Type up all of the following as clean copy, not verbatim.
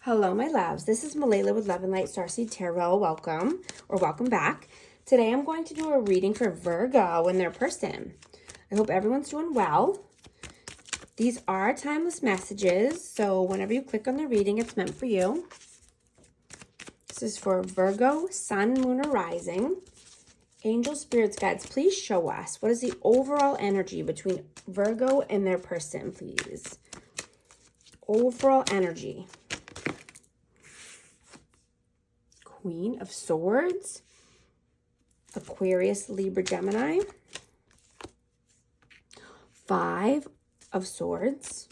Hello, my loves. This is Malayla with Love and Light Starseed Tarot. Welcome or welcome back. Today I'm going to do a reading for Virgo and their person. I hope everyone's doing well. These are timeless messages, so whenever you click on the reading, it's meant for you. This is for Virgo, Sun, Moon, or Rising. Angel, Spirits, Guides, please show us. What is the overall energy between Virgo and their person, please? Overall energy. Queen of Swords, Aquarius, Libra, Gemini, Five of Swords,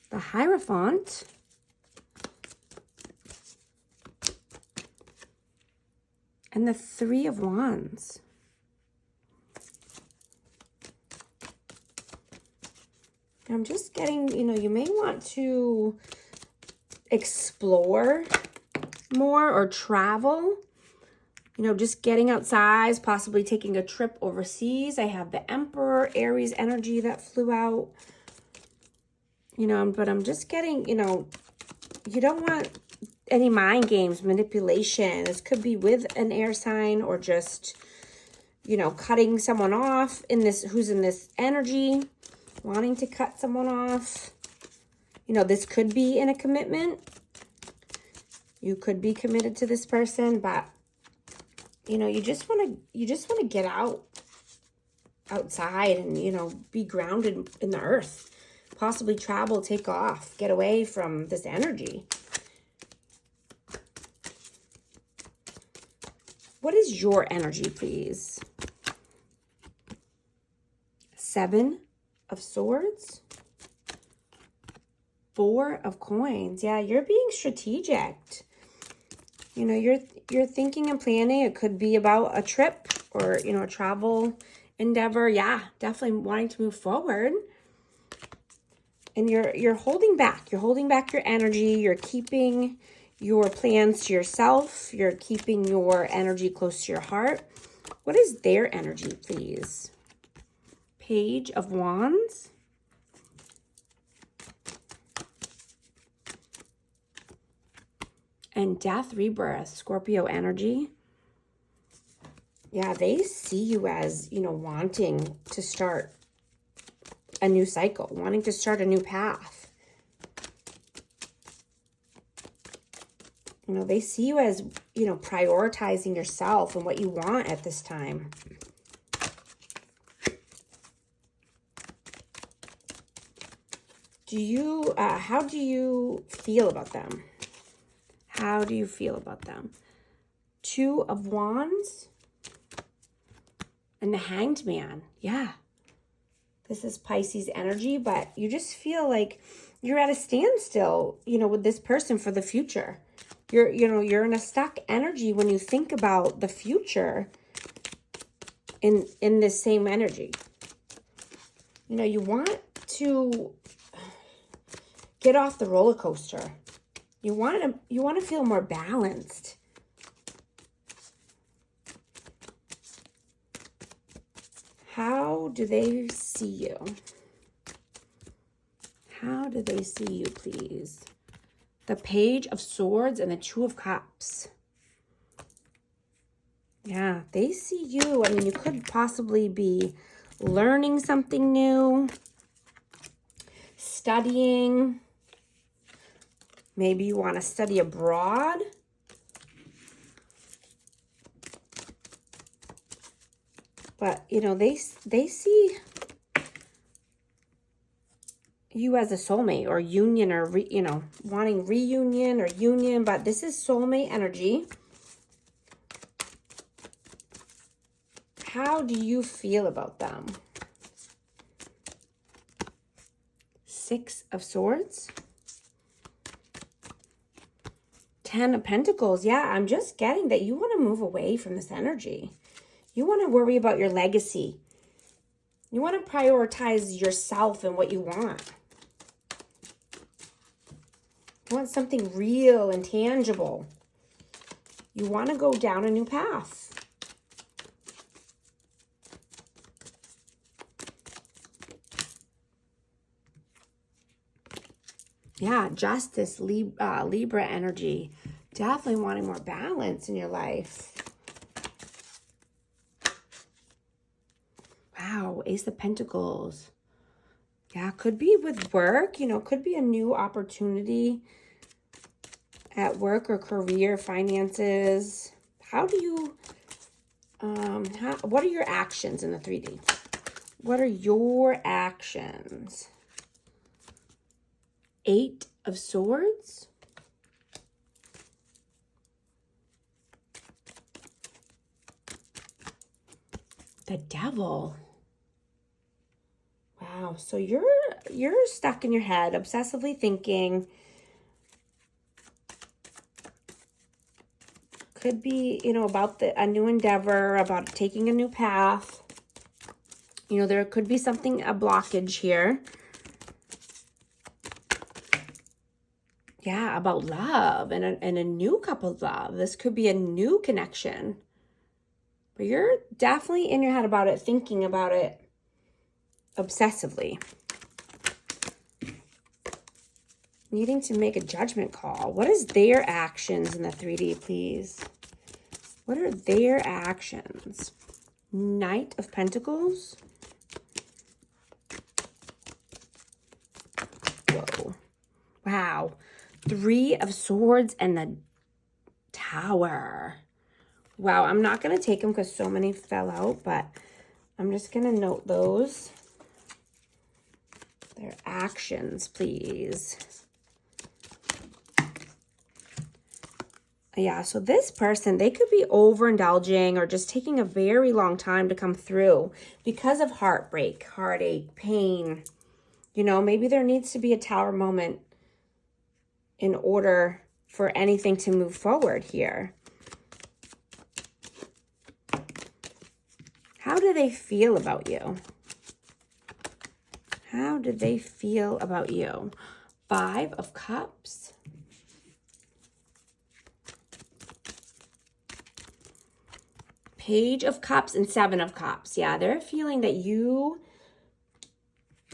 the Hierophant, and the Three of Wands. I'm just getting, you may want to explore more or travel, just getting outside, possibly taking a trip overseas. I have the Emperor, Aries energy that flew out, but I'm just getting, you don't want any mind games, manipulation. This could be with an air sign or just, cutting someone off who's in this energy. Wanting to cut someone off. This could be in a commitment. You could be committed to this person, but you just want to get outside and be grounded in the earth. Possibly travel, take off, get away from this energy. What is your energy, please? Seven of Swords, Four of Coins. Yeah, you're being strategic. You're thinking and planning. It could be about a trip or, a travel endeavor. Yeah, definitely wanting to move forward. And you're holding back. You're holding back your energy. You're keeping your plans to yourself. You're keeping your energy close to your heart. What is their energy, please? Page of Wands. And Death, Rebirth, Scorpio energy. Yeah, they see you as, wanting to start a new cycle, wanting to start a new path. They see you as, prioritizing yourself and what you want at this time. How do you feel about them? How do you feel about them? Two of Wands and the Hanged Man. Yeah. This is Pisces energy, but you just feel like you're at a standstill, with this person for the future. You're in a stuck energy when you think about the future in this same energy. You want to get off the roller coaster. You want to feel more balanced. How do they see you? How do they see you, please? The Page of Swords and the Two of Cups. Yeah, they see you. You could possibly be learning something new, studying. Maybe you want to study abroad. But, they see you as a soulmate or union or, wanting reunion or union. But this is soulmate energy. How do you feel about them? Six of Swords. Ten of Pentacles. Yeah, I'm just getting that you want to move away from this energy. You want to worry about your legacy. You want to prioritize yourself and what you want. You want something real and tangible. You want to go down a new path. Yeah, justice, Libra energy. Definitely wanting more balance in your life. Wow, Ace of Pentacles. Yeah, could be with work, you know, could be a new opportunity at work or career, finances. How do you, what are your actions in the 3D? What are your actions? 8 of Swords. The Devil. Wow, so you're stuck in your head, obsessively thinking. Could be, you know, about a new endeavor, about taking a new path. You know, there could be something, a blockage here. Yeah, about love and a new couple's love. This could be a new connection. But you're definitely in your head about it, thinking about it obsessively. Needing to make a judgment call. What is their actions in the 3D, please? What are their actions? Knight of Pentacles. Whoa. Wow. 3 of Swords and the Tower. Wow, I'm not going to take them because so many fell out, but I'm just going to note those. Their actions, please. Yeah, so this person, they could be overindulging or just taking a very long time to come through because of heartbreak, heartache, pain. You know, maybe there needs to be a Tower moment in order for anything to move forward here. How do they feel about you? How do they feel about you? 5 of Cups. Page of Cups and 7 of Cups. Yeah, they're feeling that you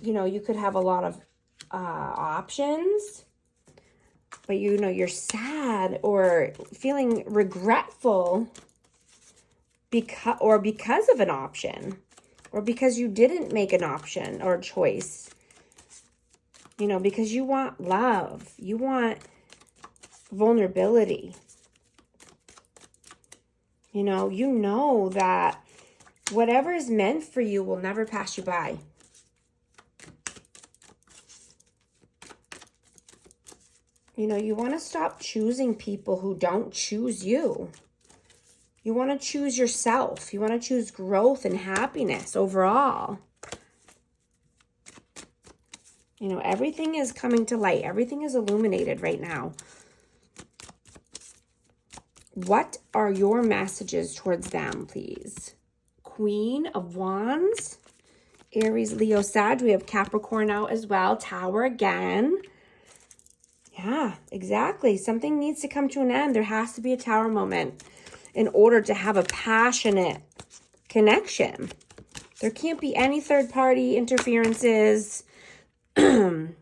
know, you could have a lot of options, but you know, you're sad or feeling regretful because of an option, or because you didn't make an option or a choice. You know, because you want love, you want vulnerability. You know that whatever is meant for you will never pass you by. You know, you want to stop choosing people who don't choose you. You want to choose yourself. You want to choose growth and happiness overall. You know, everything is coming to light. Everything is illuminated right now. What are your messages towards them, please? Queen of Wands, Aries, Leo, Sag. We have Capricorn out as well. Tower again. Yeah, exactly. Something needs to come to an end. There has to be a Tower moment in order to have a passionate connection. There can't be any third-party interferences. You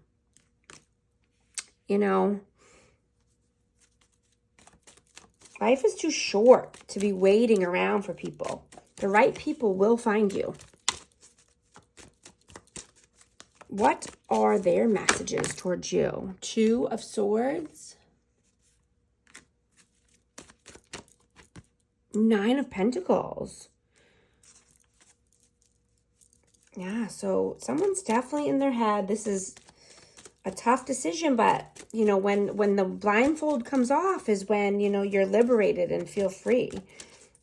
know, life is too short to be waiting around for people. The right people will find you. What are their messages towards you? 2 of Swords. 9 of Pentacles. Yeah, so someone's definitely in their head. This is a tough decision, but, you know, when the blindfold comes off is when, you know, you're liberated and feel free.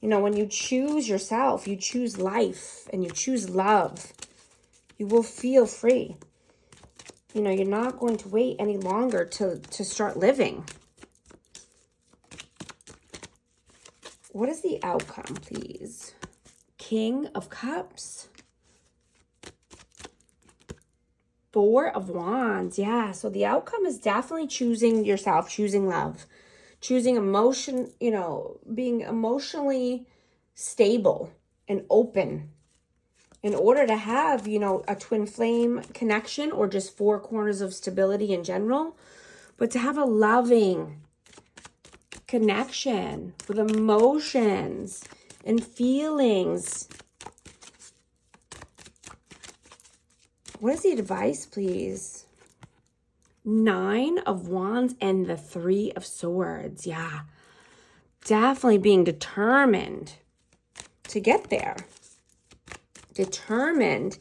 You know, when you choose yourself, you choose life, and you choose love, you will feel free. You know, you're not going to wait any longer to start living. What is the outcome, please? King of Cups. 4 of Wands. Yeah, so the outcome is definitely choosing yourself, choosing love, choosing emotion, you know, being emotionally stable and open in order to have, you know, a twin flame connection or just four corners of stability in general, but to have a loving connection with emotions and feelings. What is the advice, please? 9 of Wands and the 3 of Swords. Yeah, definitely being determined to get there. Determined,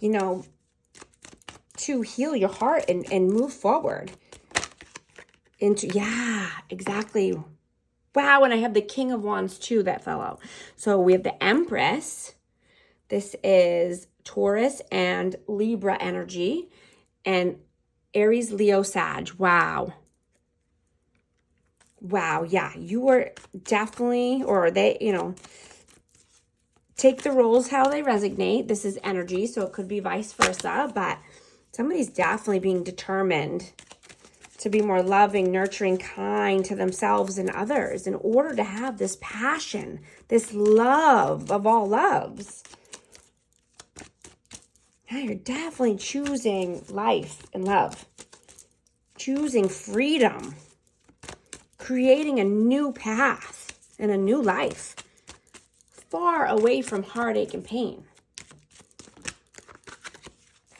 you know, to heal your heart and move forward into, yeah, exactly. Wow, and I have the King of Wands too that fell out. So we have the Empress. This is Taurus and Libra energy, and Aries, Leo, Sag. Wow. Wow, yeah, you are definitely, or they, you know, take the roles how they resonate. This is energy, so it could be vice versa, but somebody's definitely being determined to be more loving, nurturing, kind to themselves and others in order to have this passion, this love of all loves. Yeah, you're definitely choosing life and love, choosing freedom, creating a new path and a new life, far away from heartache and pain.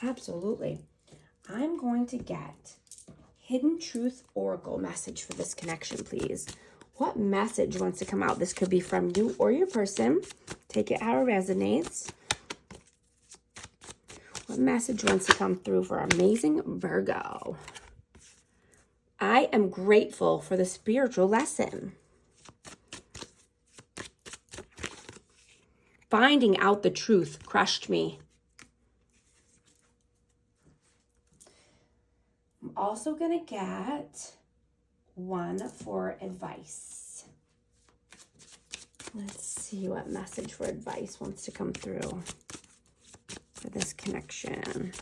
Absolutely. I'm going to get Hidden Truth Oracle message for this connection, please. What message wants to come out? This could be from you or your person. Take it how it resonates. What message wants to come through for amazing Virgo? I am grateful for the spiritual lesson. Finding out the truth crushed me. I'm also going to get one for advice. Let's see what message for advice wants to come through for this connection.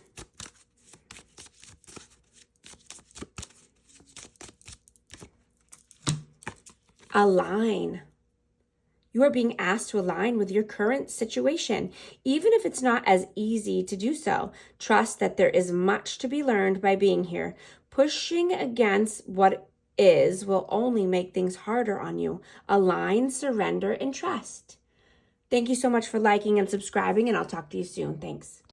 Align. You are being asked to align with your current situation, even if it's not as easy to do so. Trust that there is much to be learned by being here. Pushing against what is will only make things harder on you. Align, surrender, and trust. Thank you so much for liking and subscribing, and I'll talk to you soon. Thanks.